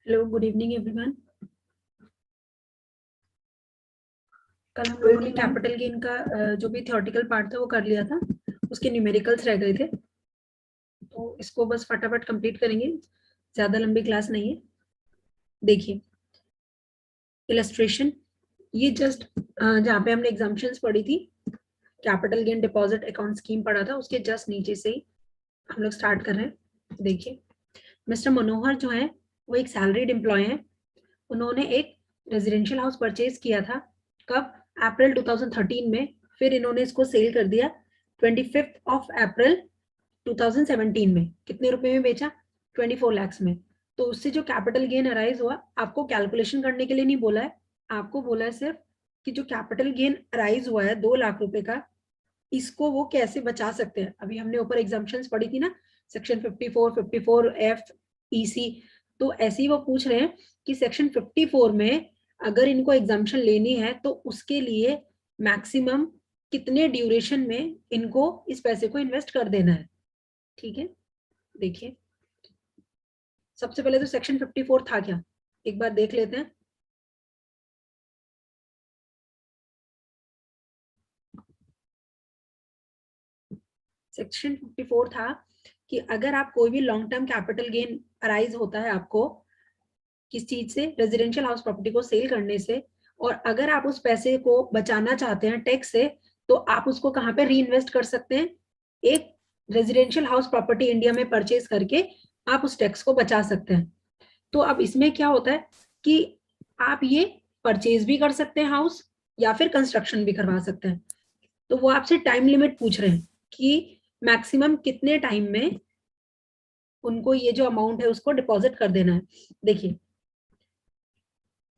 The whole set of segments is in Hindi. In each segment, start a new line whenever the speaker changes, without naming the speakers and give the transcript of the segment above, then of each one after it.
Hello, good evening everyone. कल हम लोगों ने कैपिटल गेन का जो भी थ्योरेटिकल पार्ट था वो कर लिया था, उसके न्यूमेरिकल्स रह गए थे, तो इसको बस फटाफट कंप्लीट करेंगे, ज्यादा लंबी क्लास नहीं है। देखिए इलस्ट्रेशन, ये जस्ट जहाँ पे हमने एग्जाम्पशंस पढ़ी थी, capital gain deposit account scheme पढ़ा था, उसके जस्ट नीचे से ही हम लोग स्टार्ट कर रहे हैं। देखिए मिस्टर मनोहर जो है वो एक सैलरीड एम्प्लॉय है। उन्होंने एक रेजिडेंशियल हाउस परचेज किया था, कब? अप्रैल 2013 में। फिर इन्होंने इसको सेल कर दिया 25 अप्रैल 2017 में। कितने रुपए में बेचा? 24 लाख में। तो उससे जो कैपिटल गेन अराइज हुआ, आपको कैलकुलेशन करने के लिए नहीं बोला है, आपको बोला है सिर्फ कि जो कैपिटल गेन अराइज हुआ है 2 लाख रुपए का, इसको वो कैसे बचा सकते हैं। अभी हमने ऊपर एग्जाम्पशंस पढ़ी थी ना, सेक्शन 54, 54F, EC। तो ऐसे ही वो पूछ रहे हैं कि सेक्शन 54 में अगर इनको एग्जाम्पशन लेनी है तो उसके लिए मैक्सिमम कितने ड्यूरेशन में इनको इस पैसे को इन्वेस्ट कर देना है। ठीक है, देखिए सबसे पहले तो सेक्शन 54 था क्या, एक बार देख लेते हैं। सेक्शन 54 था कि अगर आप कोई भी long term capital gain arise होता है आपको किस चीज से, रेजिडेंशियल हाउस प्रॉपर्टी को सेल करने से, और अगर आप उस पैसे को बचाना चाहते हैं टैक्स से, तो आप उसको कहाँ पे री इन्वेस्ट कर सकते हैं? एक रेजिडेंशियल हाउस प्रॉपर्टी इंडिया में परचेज करके आप उस टैक्स को बचा सकते हैं। तो अब इसमें क्या होता है कि आप ये परचेज भी कर सकते हैं हाउस, या फिर कंस्ट्रक्शन भी करवा सकते हैं। तो वो आपसे टाइम लिमिट पूछ रहे हैं कि मैक्सिमम कितने टाइम में उनको ये जो अमाउंट है उसको डिपॉजिट कर देना है। देखिए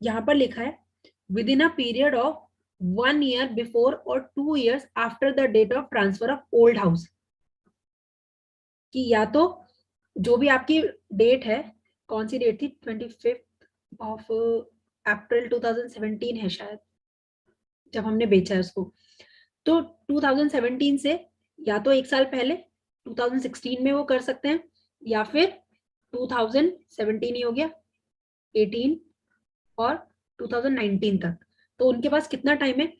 यहाँ पर लिखा है within a period of 1 year before और 2 years after the date of transfer of old house. कि या तो जो भी आपकी डेट है, कौन सी डेट थी, 25 अप्रैल 2017 है शायद, जब हमने बेचा है उसको। तो 2017 से या तो एक साल पहले 2016 में वो कर सकते हैं, या फिर 2017 ही हो गया, 18 और 2019 तक। तो उनके पास कितना टाइम है?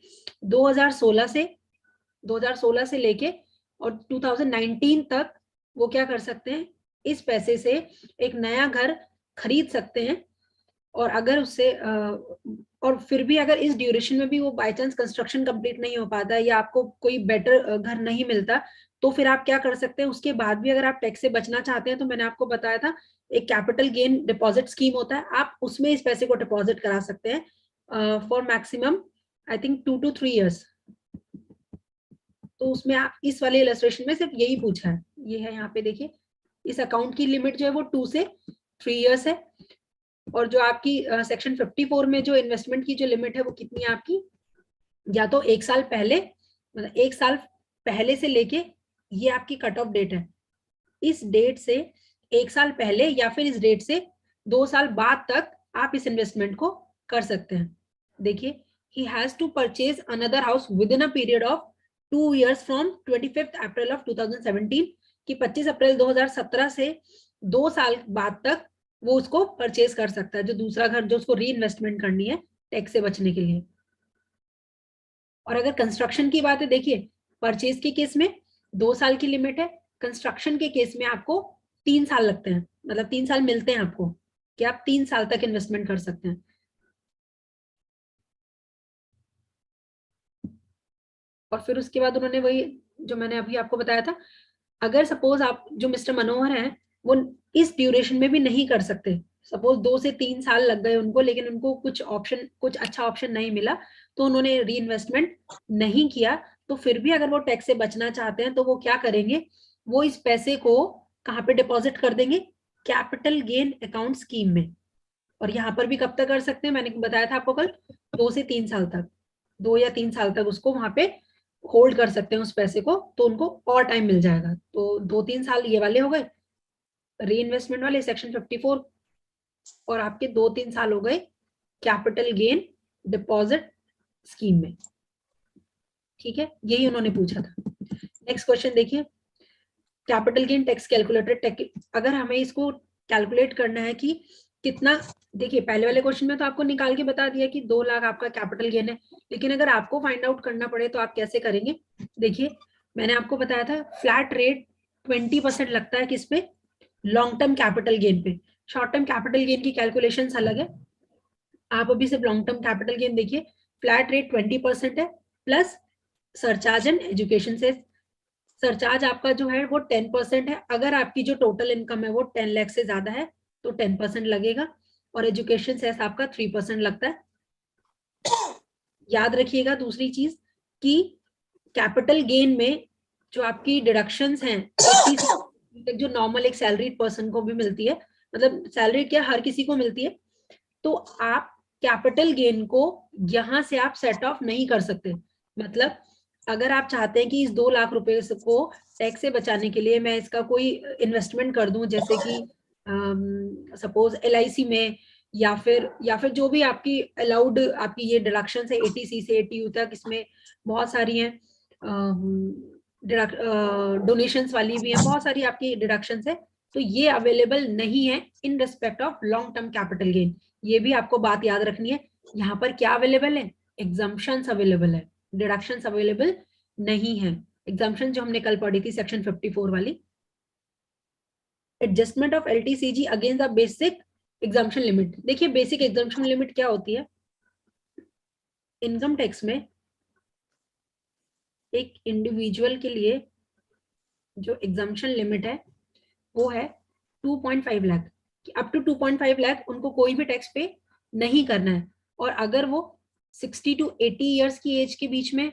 2016 से लेके और 2019 तक वो क्या कर सकते हैं, इस पैसे से एक नया घर खरीद सकते हैं। और अगर उससे और फिर भी अगर इस ड्यूरेशन में भी वो बाय चांस कंस्ट्रक्शन कंप्लीट नहीं हो पाता या आपको कोई बेटर घर नहीं मिलता, तो फिर आप क्या कर सकते हैं, उसके बाद भी अगर आप टैक्स से बचना चाहते हैं, तो मैंने आपको बताया था एक कैपिटल गेन डिपॉजिट स्कीम होता है, आप उसमें इस पैसे को डिपॉजिट करा सकते हैं for maximum I think 2 to 3 years। तो उसमें आप इस वाले इलस्ट्रेशन में सिर्फ यही पूछा है, ये है यहाँ पे देखिए, इस अकाउंट की लिमिट जो है वो 2 से 3 years है। और जो आपकी सेक्शन 54 में जो इन्वेस्टमेंट की जो लिमिट है वो कितनी है आपकी, या तो एक साल पहले, मतलब एक साल पहले से लेके, ये आपकी कट ऑफ डेट है, इस डेट से एक साल पहले या फिर इस डेट से 2 साल बाद तक आप इस इन्वेस्टमेंट को कर सकते हैं। देखिए he has to purchase another house within a period of 2 years from 25 April of 2017, कि 25 अप्रैल 2017 से 2 साल बाद तक वो उसको परचेज कर सकता है, जो दूसरा घर जो उसको री इन्वेस्टमेंट करनी है टैक्स से बचने के लिए। और अगर कंस्ट्रक्शन की बात है, देखिए परचेज के केस में 2 साल की लिमिट है, कंस्ट्रक्शन के केस में आपको 3 साल लगते हैं, मतलब 3 साल मिलते हैं आपको कि आप 3 साल तक इन्वेस्टमेंट कर सकते हैं। और फिर उसके बाद उन्होंने वही जो मैंने अभी आपको बताया था, अगर सपोज आप जो मिस्टर मनोहर हैं वो इस ड्यूरेशन में भी नहीं कर सकते, सपोज 2 से 3 साल लग गए उनको, लेकिन उनको कुछ अच्छा ऑप्शन नहीं मिला, तो उन्होंने री इन्वेस्टमेंट नहीं किया, तो फिर भी अगर वो टैक्स से बचना चाहते हैं तो वो क्या करेंगे, वो इस पैसे को कहाँ पे डिपॉजिट कर देंगे? कैपिटल गेन अकाउंट स्कीम में। और यहाँ पर भी कब तक कर सकते हैं, मैंने बताया था आपको कल, 2 से 3 साल तक, 2 या 3 साल तक उसको वहां पे होल्ड कर सकते हैं उस पैसे को, तो उनको और टाइम मिल जाएगा। तो 2-3 साल ये वाले हो गए री इन्वेस्टमेंट वाले सेक्शन 54, और आपके 2-3 साल हो गए कैपिटल गेन डिपॉजिट स्कीम में। ठीक है, यही उन्होंने पूछा था। नेक्स्ट क्वेश्चन देखिए, कैपिटल गेन टैक्स कैलकुलेटर, अगर हमें इसको कैलकुलेट करना है कि कितना, देखिए पहले वाले क्वेश्चन में तो आपको निकाल के बता दिया कि 2 लाख आपका कैपिटल गेन है, लेकिन अगर आपको फाइंड आउट करना पड़े तो आप कैसे करेंगे? देखिए मैंने आपको बताया था फ्लैट रेट 20% लगता है किस पे? लॉन्ग टर्म कैपिटल गेन पे। शॉर्ट टर्म कैपिटल गेन की कैलकुलेशंस अलग है, आप अभी सिर्फ लॉन्ग टर्म कैपिटल गेन देखिए। फ्लैट रेट 20% है प्लस सरचार्ज एंड एजुकेशन से। सरचार्ज आपका जो है वो 10% है, अगर आपकी जो टोटल इनकम है वो 10 लाख से ज्यादा है तो 10% लगेगा, और एजुकेशन सेस आपका 3% लगता है। याद रखिएगा दूसरी चीज कि कैपिटल गेन में जो आपकी डिडक्शंस हैं 80 जो नॉर्मल एक सैलरी पर्सन को भी मिलती है, मतलब सैलरी क्या हर किसी को मिलती है, तो आप कैपिटल गेन को यहां से आप सेट ऑफ नहीं कर सकते। मतलब अगर आप चाहते हैं कि इस 2 लाख रुपए को टैक्स से बचाने के लिए मैं इसका कोई इन्वेस्टमेंट कर दूं, जैसे कि सपोज LIC में, या फिर जो भी आपकी अलाउड आपकी ये डिडक्शन है 80C से 80U तक, इसमें बहुत सारी हैं, डोनेशंस वाली भी हैं, बहुत सारी आपकी डिडक्शंस है, तो ये अवेलेबल नहीं है in respect of long term capital gain. ये भी आपको बात याद रखनी है, यहाँ पर क्या अवेलेबल है? एग्जाम्पशंस अवेलेबल है, डिडक्शंस अवेलेबल नहीं है। एग्जाम्पशन जो हमने कल पढ़ी थी सेक्शन 54 वाली, adjustment of LTCG against the basic exemption limit. देखिए बेसिक एग्जाम्पशन लिमिट क्या होती है? इनकम टैक्स में एक इंडिविजुअल के लिए जो एग्जाम्पशन लिमिट है वो है 2.5 लाख, अप टू 2.5 लाख उनको कोई भी टैक्स पे नहीं करना है, और अगर वो 60 to 80 ईयर्स की एज के बीच में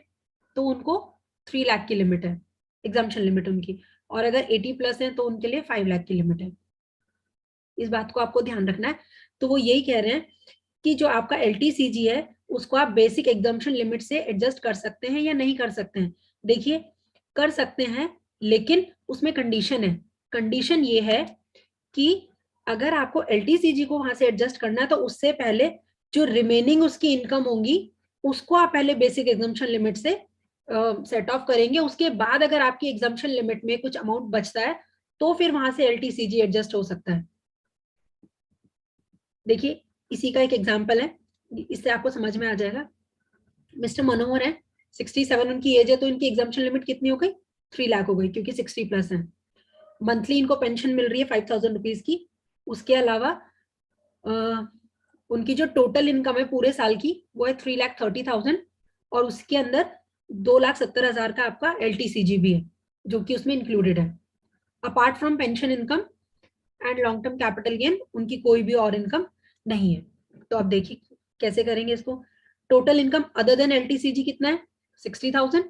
तो उनको 3 लाख की लिमिट है एग्जाम्पशन लिमिट उनकी, और अगर 80 प्लस है तो उनके लिए 5 लाख की लिमिट है। इस बात को आपको ध्यान रखना है। तो वो यही कह रहे हैं कि जो आपका LTCG है उसको आप बेसिक एग्जाम्पशन लिमिट से एडजस्ट कर सकते हैं या नहीं कर सकते हैं। देखिए कर सकते हैं, लेकिन उसमें कंडीशन है। कंडीशन ये है कि अगर आपको LTCG को वहां से एडजस्ट करना है तो उससे पहले जो रिमेनिंग उसकी इनकम होंगी उसको आप पहले बेसिक एग्जाम्पशन लिमिट से सेट ऑफ करेंगे, उसके बाद अगर आपकी एग्जाम्पशन लिमिट में कुछ अमाउंट बचता है तो फिर वहां से LTCG एडजस्ट हो सकता है। देखिए इसी का एक एग्जाम्पल है, इससे आपको समझ में आ जाएगा। मिस्टर मनोहर है, 67 उनकी एज है, तो इनकी एग्जाम्पशन लिमिट कितनी हो गई? 3 लाख हो गई, क्योंकि 60 प्लस है। मंथली इनको पेंशन मिल रही है 5000 रुपीज की। उसके अलावा उनकी जो टोटल इनकम है पूरे साल की वो है 3,30,000, और उसके अंदर 2,70,000 का आपका LTCG भी है जो कि उसमें इंक्लूडेड है। Apart from pension income and long term capital gain उनकी कोई भी और इनकम नहीं है। तो आप देखिए कैसे करेंगे इसको। Total income other than LTCG कितना है? 60,000,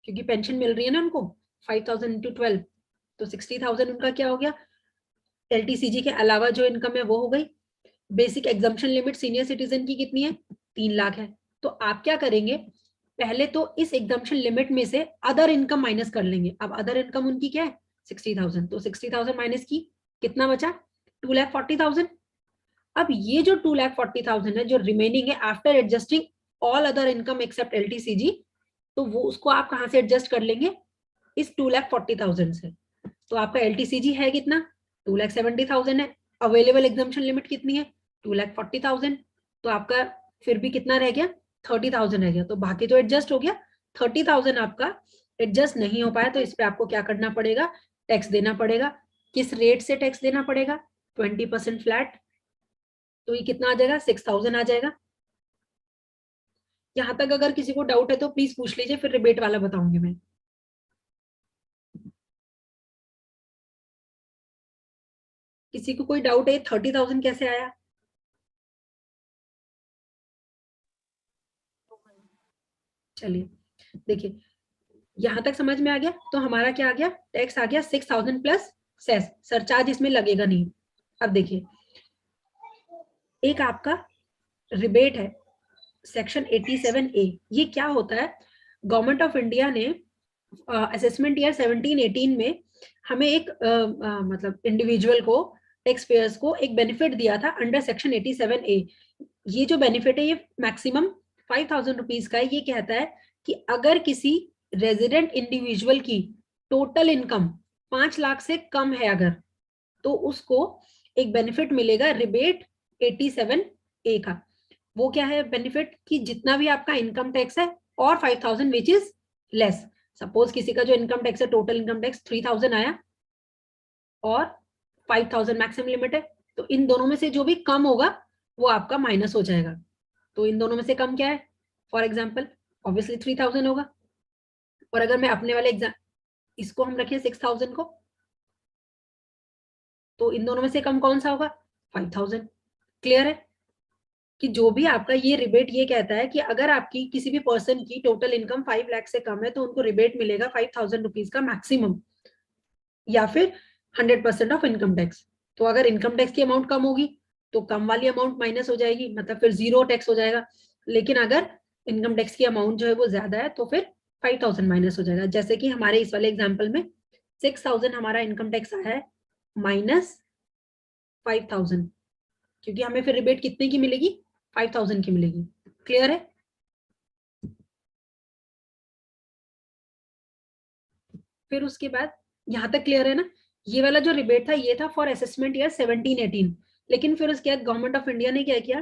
क्योंकि पेंशन मिल रही है ना उनको 5,000 into 12, तो 60,000 उनका क्या हो गया? LTCG के अलावा जो इनकम है वो हो गई। Basic exemption limit senior citizen की कितनी है? 3 लाख है। तो आप क्या करेंगे, पहले तो इस एग्जाम्पशन लिमिट में से अदर इनकम माइनस कर लेंगे। अब अदर इनकम उनकी क्या है? 60,000, तो 60,000 माइनस की कितना बचा? 2,40,000। अब ये जो 2,40,000 है जो रिमेनिंग है after adjusting all other income except LTCG, तो वो उसको आप कहां से एडजस्ट कर लेंगे? इस 2,40,000 से। तो आपका LTCG है कितना? 2,70,000 है। अवेलेबल एग्जाम्पशन लिमिट कितनी है? 2,40,000। तो आपका फिर भी कितना रह गया? 30,000 रह गया। तो बाकी तो एडजस्ट हो गया, 30,000 आपका एडजस्ट नहीं हो पाया, तो इस पे आपको क्या करना पड़ेगा? टैक्स देना पड़ेगा। किस रेट से टैक्स देना पड़ेगा? 20% फ्लैट। तो ये कितना आ जाएगा? 6,000 आ जाएगा। यहां तक अगर किसी को डाउट है तो प्लीज पूछ लीजिए, फिर रिबेट वाला बताऊंगी मैं। किसी को कोई डाउट है 30,000 कैसे आया? चलिए देखिए यहां तक समझ में आ गया। तो हमारा क्या आ गया? टैक्स आ गया 6,000 प्लस सेस, सरचार्ज इसमें लगेगा नहीं। अब देखिए एक आपका रिबेट है सेक्शन 87A। ये क्या होता है? गवर्नमेंट ऑफ इंडिया ने असेसमेंट ईयर 17-18 में हमें एक मतलब इंडिविजुअल को, टैक्स पेयर्स को एक बेनिफिट दिया था अंडर सेक्शन 87A। ये जो बेनिफिट है ये मैक्सिमम 5,000 रुपीज का है। ये कहता है कि अगर किसी रेजिडेंट इंडिविजुअल की टोटल इनकम 5 लाख से कम है अगर, तो उसको एक बेनिफिट मिलेगा रिबेट 87A का। वो क्या है बेनिफिट, कि जितना भी आपका इनकम टैक्स है और 5000 विच इज लेस। सपोज किसी का जो इनकम टैक्स है, टोटल इनकम टैक्स 3000 आया और 5000 मैक्सिमम लिमिट है, तो इन दोनों में से जो भी कम होगा वो आपका माइनस हो जाएगा। तो इन दोनों में से कम क्या है, फॉर एग्जाम्पल ऑब्वियसली 3000 होगा। और अगर मैं अपने वाले एग्जाम इसको हम रखें 6000 को, तो इन दोनों में से कम कौन सा होगा, 5000। क्लियर है कि जो भी आपका ये रिबेट ये कहता है कि अगर आपकी किसी भी पर्सन की टोटल इनकम 5 लाख से कम है तो उनको रिबेट मिलेगा 5000 रुपीज का मैक्सिमम, या फिर 100% ऑफ इनकम टैक्स। तो अगर इनकम टैक्स की अमाउंट कम होगी तो कम वाली अमाउंट माइनस हो जाएगी, मतलब फिर जीरो टैक्स हो जाएगा। लेकिन अगर इनकम टैक्स की अमाउंट जो है वो ज्यादा है तो फिर 5000 माइनस हो जाएगा। जैसे कि हमारे इस वाले एग्जाम्पल में 6000 हमारा इनकम टैक्स आया है माइनस 5000, क्योंकि हमें फिर रिबेट कितने की मिलेगी, 5000 की मिलेगी। क्लियर है? फिर उसके बाद यहां तक क्लियर है ना? ये वाला जो रिबेट था ये था फॉर असेसमेंट ईयर 17-18। लेकिन फिर उसके बाद गवर्नमेंट ऑफ इंडिया ने क्या किया,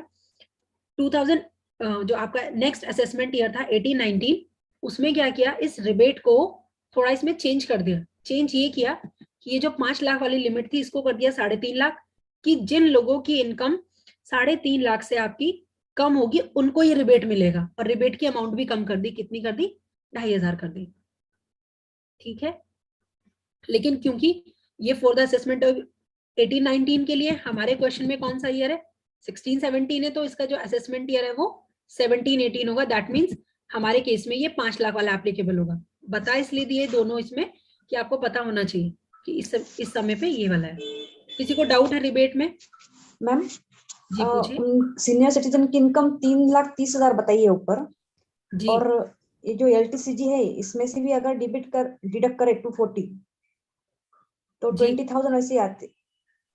2000 जो आपका नेक्स्ट असेसमेंट ईयर था 18-19, उसमें क्या किया, इस रिबेट को थोड़ा इसमें चेंज कर दिया। चेंज ये किया कि ये जो 5 लाख वाली लिमिट थी इसको कर दिया 3.5 लाख, कि जिन लोगों की इनकम 3.5 लाख से आपकी कम होगी उनको ये रिबेट मिलेगा। और रिबेट की अमाउंट भी कम कर दी, कितनी कर दी, 2500 कर दी। ठीक है, लेकिन क्योंकि ये फॉर द असेसमेंट ऑफ 18-19 के लिए, हमारे क्वेश्चन में कौन सा ईयर है, 16-17 है, तो इसका जो असेसमेंट ईयर है वो 17-18 होगा। दैट मीन्स हमारे केस में ये 5 लाख वाला एप्लीकेबल होगा। बता इसलिए दिए दोनों इसमें कि आपको पता होना चाहिए कि इस समय पे ये वाला है। किसी को डाउट है रिबेट में?
मैम
जी पूछिए।
सीनियर सिटीजन की इनकम 3,30,000 बताइए ऊपर,
जी
और ये जो LTCG है इसमें से भी अगर डिडक्ट करे 240 तो 20,000 वैसे आते,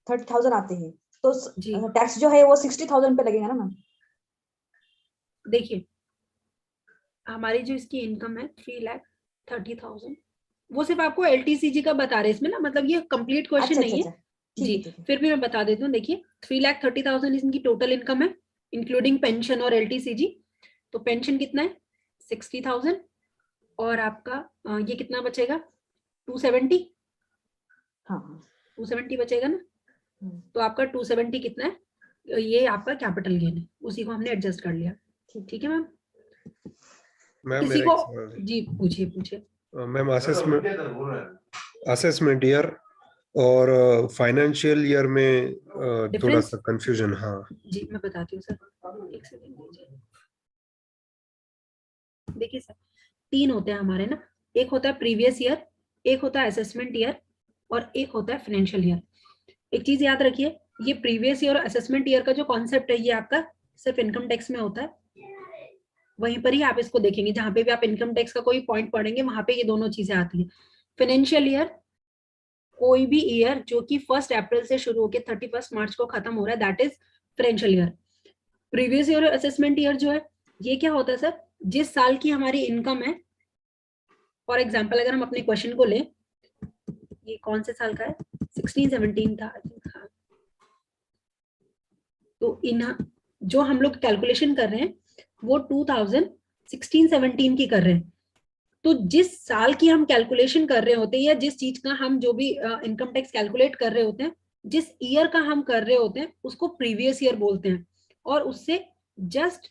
30,000 आते हैं, तो
जी
टैक्स जो है वो 60,000 पे लगेगा ना मैम?
देखिए, हमारी जो इसकी इनकम है 3,30,000, वो सिर्फ आपको LTCG का बता रहे हैं इसमें ना, मतलब ये कंप्लीट क्वेश्चन
अच्छा अच्छा
नहीं है।
अच्छा, ठीक
जी
है ठीक है।
फिर भी मैं बता देती हूँ। देखिए 3,30,000 इनकी टोटल इनकम है इंक्लूडिंग पेंशन और LTCG। तो पेंशन कितना है, 60,000, और आपका ये कितना बचेगा, 270।
हाँ हाँ
270 बचेगा ना? तो आपका 270 कितना है, ये आपका कैपिटल गेन है, उसी को हमने एडजस्ट कर लिया। ठीक है मैम।
मैम
किसी
मेरा
को,
एक सवाल है।
जी पूछिए पूछिए।
मैम असेसमेंट ईयर और फाइनेंशियल ईयर में थोड़ा
डिफरेंस,
सा कंफ्यूजन। हाँ
जी मैं बताती हूँ सर, एक सेकंड दीजिए। देखिए सर, 3 होते हैं हमारे ना, एक होता है प्रीवियस ईयर, एक होता है असेसमेंट ईयर, और एक होता है फाइनेंशियल ईयर। एक चीज याद रखिए, ये प्रीवियस ईयर और असेसमेंट ईयर का जो कॉन्सेप्ट है ये आपका सिर्फ इनकम टैक्स में होता है। वहीं पर ही आप इसको देखेंगे, जहां पे भी आप इनकम टैक्स का कोई पॉइंट पढ़ेंगे वहां पे ये दोनों चीजें आती हैं। फाइनेंशियल ईयर, कोई भी ईयर जो कि 1 अप्रैल से शुरू होकर 31 मार्च को खत्म हो रहा है, that is financial year. Previous year और असेसमेंट ईयर जो है ये क्या होता है सर, जिस साल की हमारी इनकम है, फॉर एग्जाम्पल अगर हम अपने क्वेश्चन को लें, ये कौन से साल का है, 16-17 था आई थिंक। हाँ, तो इन जो हम लोग कैलकुलेशन कर रहे हैं वो 2016-17 की कर रहे हैं। तो जिस साल की हम कैलकुलेशन कर रहे होते हैं, या जिस चीज का हम जो भी इनकम टैक्स कैलकुलेट कर रहे होते हैं, जिस ईयर का हम कर रहे होते हैं उसको प्रीवियस ईयर बोलते हैं। और उससे जस्ट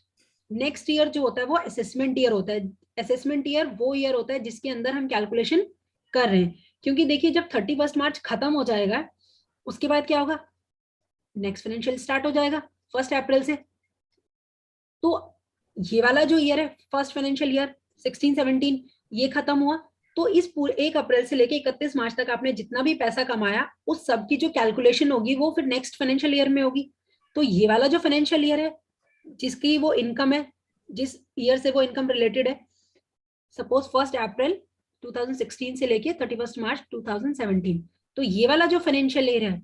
नेक्स्ट ईयर जो होता है वो असेसमेंट ईयर होता है। असेसमेंट ईयर वो ईयर होता है जिसके अंदर हम कैलकुलेशन कर रहे हैं। क्योंकि देखिए जब 31 मार्च खत्म हो जाएगा उसके बाद क्या होगा, नेक्स्ट फाइनेंशियल स्टार्ट हो जाएगा 1 अप्रैल से। तो ये वाला जो ईयर है फर्स्ट फाइनेंशियल ईयर 16-17 ये खत्म हुआ, तो इस पूरे 1 अप्रैल से लेके 31 मार्च तक आपने जितना भी पैसा कमाया उस सब की जो कैलकुलेशन होगी वो फिर नेक्स्ट फाइनेंशियल ईयर में होगी। तो ये वाला जो फाइनेंशियल ईयर है जिसकी वो इनकम है, जिस ईयर से वो इनकम रिलेटेड है, सपोज 1 अप्रैल 2016 से लेके 31 मार्च 2017, तो ये वाला जो फाइनेंशियल ईयर है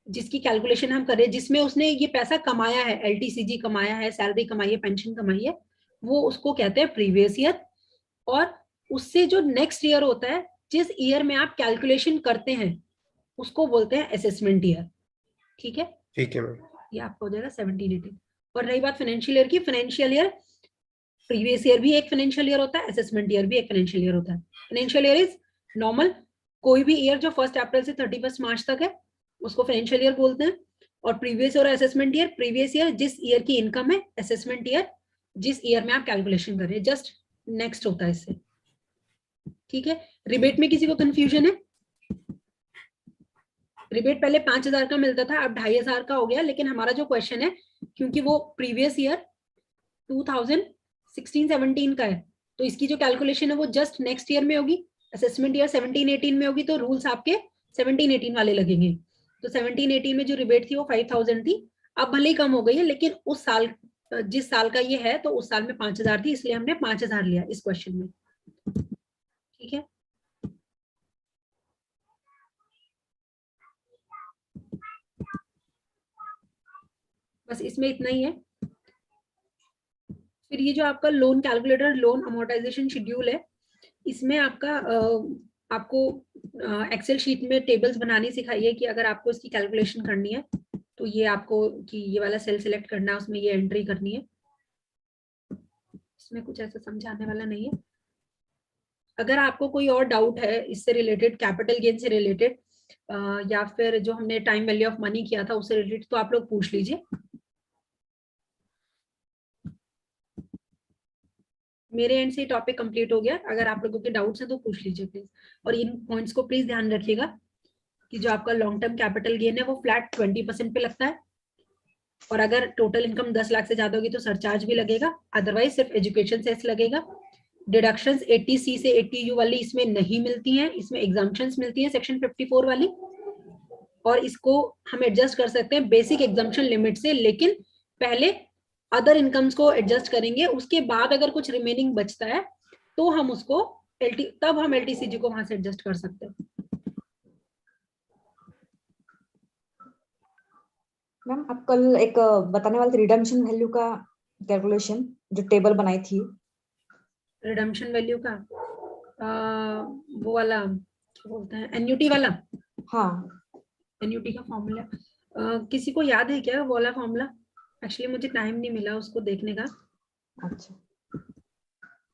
जिसकी कैलकुलेशन हम कर रहे हैं, जिसमें उसने ये पैसा कमाया है, LTCG कमाया है, सैलरी कमाई है, पेंशन कमाई है, वो उसको कहते हैं प्रीवियस ईयर। और उससे जो नेक्स्ट ईयर होता है, जिस ईयर में आप कैलकुलेशन करते हैं, उसको बोलते हैं असेसमेंट ईयर। ठीक है,
ठीक है मैम।
ये आपका हो जाएगा 17-18। और रही बात फाइनेंशियल ईयर की, फाइनेंशियल ईयर प्रीवियस ईयर भी एक फाइनेंशियल ईयर होता है, असेसमेंट ईयर भी एक फाइनेंशियल ईयर होता है। फाइनेंशियल ईयर इज नॉर्मल, कोई भी ईयर जो 1 अप्रैल से 31 मार्च तक है उसको फाइनेंशियल ईयर बोलते हैं। और प्रीवियस और असेसमेंट ईयर, प्रीवियस ईयर जिस ईयर की इनकम है, असेसमेंट ईयर जिस ईयर में आप कैलकुलेशन कर रहे हैं, जस्ट नेक्स्ट होता है इससे। ठीक है, रिबेट में किसी को कंफ्यूजन है? रिबेट पहले 5,000 का मिलता था, अब 2,500 का हो गया, लेकिन हमारा जो क्वेश्चन है क्योंकि वो प्रीवियस ईयर 2016-17 का है, तो इसकी जो कैलकुलेशन है वो जस्ट नेक्स्ट ईयर में होगी। असेसमेंट ईयर 17-18 में होगी, तो रूल्स आपके 17-18 वाले लगेंगे। तो 17-18 में जो रिबेट थी वो 5,000 थी, अब भले ही कम हो गई है, लेकिन उस साल जिस साल का ये है तो उस साल में 5,000 थी, इसलिए हमने 5,000 लिया इस क्वेश्चन में। ठीक है, बस इसमें इतना ही है। फिर ये जो आपका loan calculator, loan amortisation schedule है, इसमें आपका आपको एक्सेल शीट में टेबल्स बनानी सिखाई है कि अगर आपको इसकी कैलकुलेशन करनी है तो ये आपको कि ये वाला सेल सिलेक्ट करना है, उसमें ये एंट्री करनी है। इसमें कुछ ऐसा समझाने वाला नहीं है। अगर आपको कोई और डाउट है इससे रिलेटेड, कैपिटल गेन से रिलेटेड या फिर जो हमने टाइम वैल्यू ऑफ मनी किया था उससे रिलेटेड, तो आप लोग पूछ लीजिए। मेरे एंड से टॉपिक कंप्लीट हो गया, अगर आप लोगों के डाउट्स हैं तो पूछ लीजिए प्लीज। और इन पॉइंट्स को प्लीज ध्यान रखिएगा कि जो आपका लॉन्ग टर्म कैपिटल गेन है वो फ्लैट 20% पे लगता है, और अगर टोटल इनकम 10 लाख से ज्यादा होगी तो सरचार्ज भी लगेगा, अदरवाइज सिर्फ एजुकेशन सेस लगेगा। डिडक्शंस 80C से 80U वाली इसमें नहीं मिलती हैं, इसमें एग्जाम्पशंस मिलती हैं सेक्शन 54 वाली, और इसको हम एडजस्ट कर सकते हैं बेसिक एग्जाम्पशन लिमिट से, लेकिन पहले अदर इनकम्स को एडजस्ट करेंगे, उसके बाद अगर कुछ रिमेनिंग बचता है तो हम उसको तब हम LTCG को वहां से एडजस्ट कर सकते हैं।
मैम आप कल एक बताने वाले थे रिडम्पशन वैल्यू का कैलकुलेशन, जो टेबल बनाई थी।
रिडम्पशन वैल्यू का वो वाला क्या बोलते हैं, एन्यूटी वाला?
हाँ,
एन्यूटी का फॉर्मूला किसी को याद है क्या वो वाला फॉर्मूला? एक्चुअली मुझे टाइम नहीं मिला उसको देखने का।
अच्छा।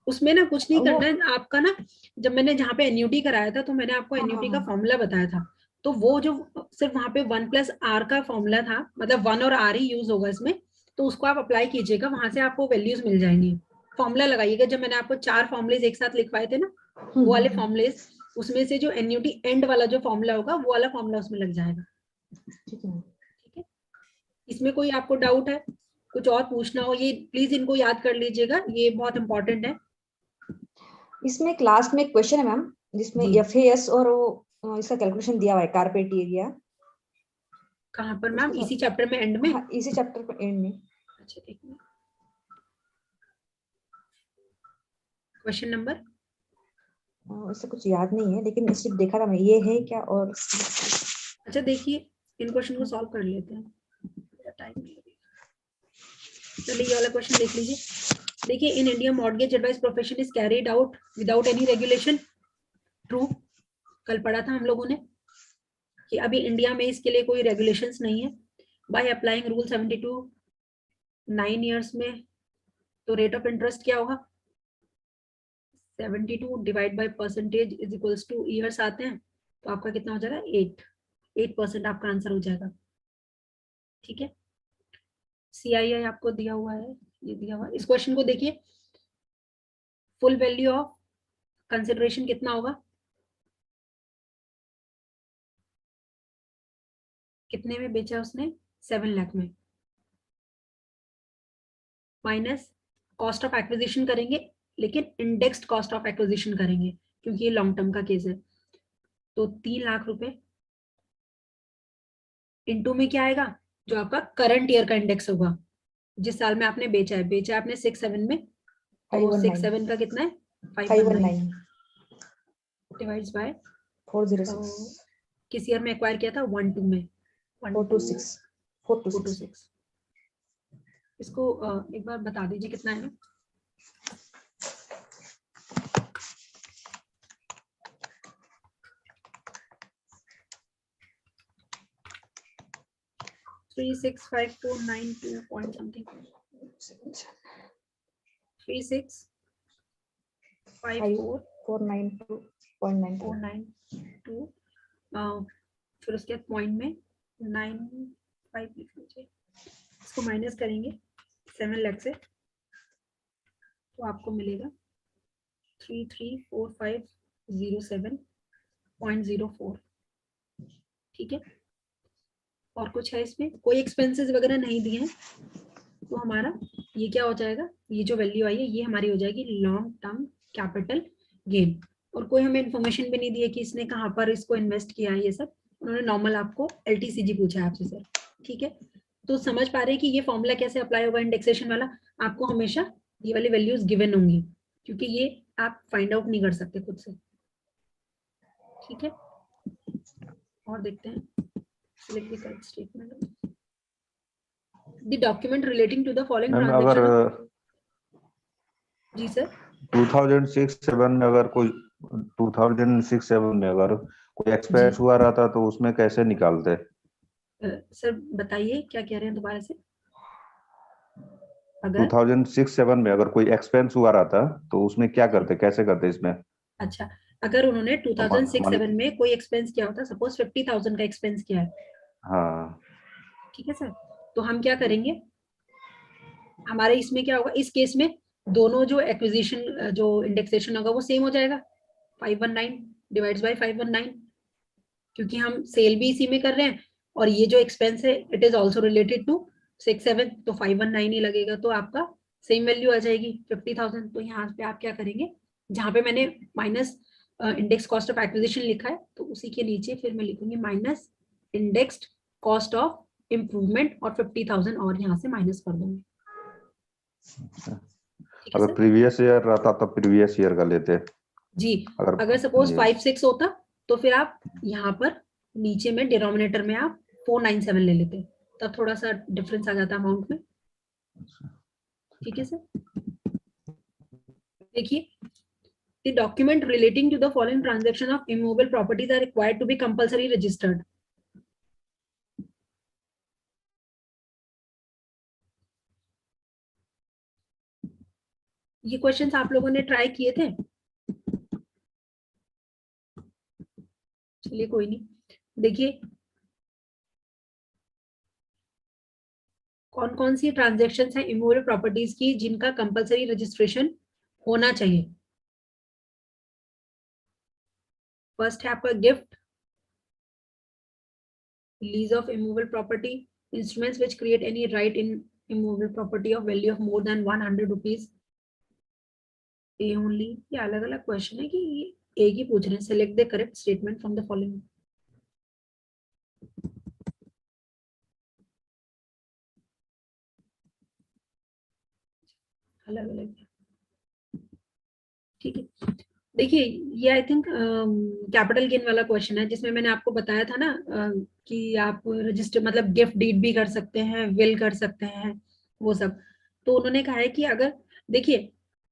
उसमें ना कुछ नहीं
वो
करना है आपका ना, जब मैंने जहाँ पे एन्यूटी कराया था तो मैंने आपको
हाँ
एन्यूटी का
हाँ
फॉर्मूला बताया था, तो वो जो सिर्फ वहां पे 1+R का फॉर्मूला था, मतलब 1 और R ही यूज होगा इसमें, तो उसको आप अप्लाई कीजिएगा, वहां से आपको वैल्यूज मिल जाएंगी। फॉर्मूला लगाइएगा, जब मैंने आपको 4 फॉर्मुलेज एक साथ लिखवाए थे ना, वो वाले फॉर्मुलेज, उसमें से जो एन्यूटी एंड वाला जो फॉर्मूला होगा वो वाला फॉर्मूला उसमें लग जाएगा।
ठीक है।
ठीक है, इसमें कोई आपको डाउट है, कुछ और पूछना हो, ये प्लीज इनको याद कर लीजिएगा, ये बहुत इंपॉर्टेंट है।
इसमें क्लास में एक क्वेश्चन है मैम, जिसमें
जी,
FAS और वो इसका कैलकुलेशन दिया हुआ है, कारपेट एरिया।
कहाँ पर मैम?
उसके
इसी
साथ
चैप्टर में एंड में?
हाँ, इसी चैप्टर के एंड में।
अच्छा देखिए, क्वेश्चन नंबर
उससे कुछ याद नहीं है, लेकिन सिर्फ देखा था मैं, ये है क्या और
अच्छा देखिए, इन क्वेश्चन को सॉल्व कर लेते हैं, टाइम नहीं लगेगा। चलिए ये वाला क्वेश्चन देख लीजिए। देखिए, in India mortgage advice profession is carried out without any regulation. True, कल पढ़ा था हम लोगों ने कि अभी इंडिया में इसके लिए कोई रेगुलेशंस नहीं है। बाय अप्लाइंग रूल 72 9 ईयर्स में, तो रेट ऑफ इंटरेस्ट क्या होगा? 72 divide by percentage is equals two years आते हैं, तो आपका कितना हो जाएगा? 8% आपका आंसर हो जाएगा। ठीक है, CII आपको दिया हुआ है, ये दिया हुआ है। इस क्वेश्चन को देखिए, फुल वैल्यू ऑफ कंसिडरेशन कितना होगा? कितने में बेचा उसने? 7 लाख में, माइनस कॉस्ट ऑफ एक्विजिशन करेंगे, लेकिन इंडेक्स्ड कॉस्ट ऑफ एक्विजिशन करेंगे क्योंकि ये लॉन्ग टर्म का केस है, तो 3 लाख रुपए इनटू में क्या आएगा? जो आपका करंट ईयर का इंडेक्स होगा, जिस साल में आपने बेचा है, बेचा आपने 6-7 में, तो 6-7 का कितना है? 519 डिवाइड्स बाय
406
किस ईयर में एक्वायर किया था? 1-2 में,
426
426। इसको एक बार बता दीजिए कितना है। 365,492 point something. 365,492 फिर उसके बाद पॉइंट में 95 लिख लीजिए, इसको माइनस करेंगे 7 लाख से तो आपको मिलेगा 334507.04। ठीक है, और कुछ है इसमें, कोई एक्सपेंसेस वगैरह नहीं दिए हैं, तो हमारा ये क्या हो जाएगा, ये जो वैल्यू आई है ये हमारी हो जाएगी लॉन्ग टर्म कैपिटल गेन। और कोई हमें इन्फॉर्मेशन भी नहीं दी है कि इसने कहाँ पर इसको इन्वेस्ट किया है, ये सब उन्होंने नॉर्मल आपको LTCG पूछा है आपसे सर। ठीक है, तो समझ पा रहे हैं कि ये फॉर्मूला कैसे अप्लाई होगा इंडेक्सेशन वाला, आपको हमेशा ये वाली वैल्यूज गिवन होंगी, क्योंकि ये आप फाइंड आउट नहीं कर सकते खुद से। ठीक है, और देखते हैं, select the correct statement. The document relating to the following transaction.
अगर
जी सर,
2006-7 में अगर कोई 2006-7 में अगर कोई एक्सपेंस हुआ रहता तो उसमें कैसे निकालते?
सर बताइए क्या कह रहे हैं दोबारा से। अगर
2006-7 में अगर कोई एक्सपेंस हुआ रहता तो उसमें क्या करते, कैसे करते इसमें?
अच्छा, अगर उन्होंने 2006-7 में कोई एक्सपेंस किया होता, सपोज 50,000 का एक्सपेंस किया है,
हाँ
ठीक है सर, तो हम क्या करेंगे, हमारे इसमें क्या होगा, इस केस में दोनों जो एक्विजिशन जो इंडेक्सेशन होगा वो सेम हो जाएगा, 519 डिवाइड्स बाय 519, क्योंकि हम सेल भी इसी में कर रहे हैं और ये जो एक्सपेंस है it is also related to 6-7, तो 519 ही लगेगा, तो आपका सेम वैल्यू आ जाएगी 50,000। तो यहाँ पे आप क्या करेंगे, जहाँ पे मैंने minus index cost of acquisition लिखा है तो उसी के नीचे फिर मैं लिखूंगी minus indexed cost of improvement और 50,000 और यहाँ से माइनस कर दूंगी।
अगर प्रीवियस ईयर रहता तो प्रीवियस ईयर का लेते
जी, अगर सपोज 5-6 होता तो फिर आप यहाँ पर नीचे में डिनोमिनेटर में आप 497 ले लेते, तब थोड़ा सा डिफरेंस आ जाता अमाउंट में। ठीक है सर, देखिए, the document relating to the following transaction of immovable properties are required to be compulsory registered. ये क्वेश्चंस आप लोगों ने ट्राई किए थे? चलिए कोई नहीं, देखिए कौन कौन सी ट्रांजैक्शंस हैं इमूवेबल प्रॉपर्टीज की जिनका कंपलसरी रजिस्ट्रेशन होना चाहिए। फर्स्ट है आपका gift, lease of immovable property, instruments which create any right in immovable property of value of more than 100 rupees. A only, ये अलग अलग क्वेश्चन है कि ये एक ही पूछ रहे हैं। Select the correct statement from the following. अलग अलग, ठीक है, देखिए ये आई थिंक कैपिटल गेन वाला क्वेश्चन है, जिसमें मैंने आपको बताया था ना कि आप रजिस्टर मतलब गिफ्ट डीड भी कर सकते हैं, विल कर सकते हैं, वो सब। तो उन्होंने कहा है कि अगर देखिए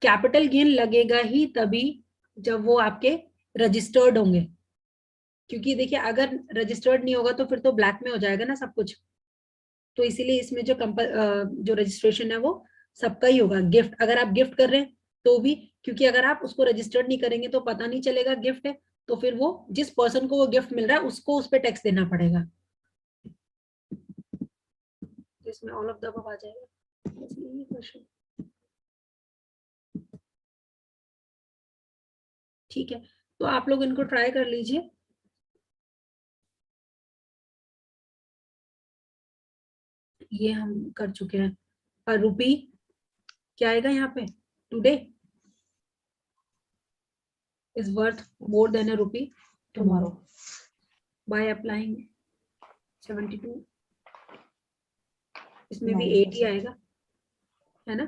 कैपिटल गेन लगेगा ही तभी जब वो आपके रजिस्टर्ड होंगे, क्योंकि देखिए अगर रजिस्टर्ड नहीं होगा तो फिर तो ब्लैक में हो जाएगा ना सब कुछ। तो इसीलिए इसमें जो जो रजिस्ट्रेशन है वो सबका ही होगा। गिफ्ट अगर आप गिफ्ट कर रहे हैं तो भी, क्योंकि अगर आप उसको रजिस्टर्ड नहीं करेंगे तो पता नहीं चलेगा गिफ्ट है, तो फिर वो जिस पर्सन को वो गिफ्ट मिल रहा है उसको उस पर टैक्स देना पड़ेगा। इसमें ऑल ऑफ द अबव आ जाएगा। ये क्वेश्चन ठीक है, तो आप लोग इनको ट्राई कर लीजिए। ये हम कर चुके हैं। पर रुपी क्या आएगा यहाँ पे, today is worth more than a rupee tomorrow by applying 72, इसमें भी 80 आएगा, है ना।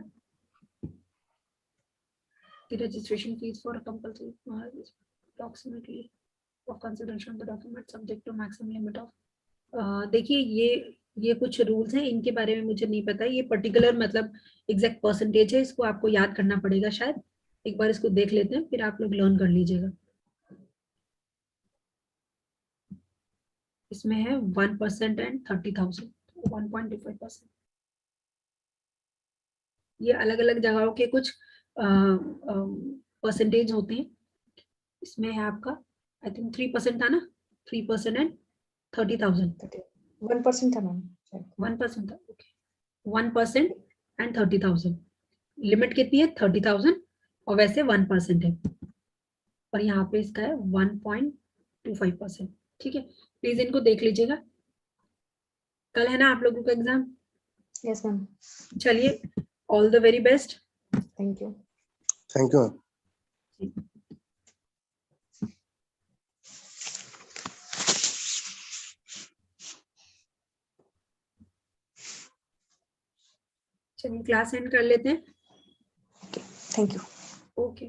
The registration fees for a compulsory approximately of consideration of the document subject to maximum limit of देखिए ये कुछ रूल्स हैं, इनके बारे में मुझे नहीं पता, ये पर्टिकुलर मतलब एग्जैक्ट परसेंटेज है, इसको आपको याद करना पड़ेगा शायद। एक बार इसको देख लेते हैं फिर आप लोग लर्न कर लीजिएगा। इसमें है 1% एंड 30,000, 1.25%। ये अलग अलग जगहों के कुछ परसेंटेज होते हैं। इसमें है आपका आई थिंक 3% था ना, 3% एंड 30,000।
1% था मैम।
1% था, ओके। 1% एंड 30,000। लिमिट कितनी है? 30,000 और वैसे 1% है, और यहाँ पे इसका है 1.25%। ठीक है, प्लीज इनको देख लीजिएगा। कल है ना आप लोगों का एग्जाम?
Yes ma'am.
चलिए, all the very best.
Thank you.
Thank you.
चलिए क्लास एंड कर लेते हैं।
Thank you.
ओके।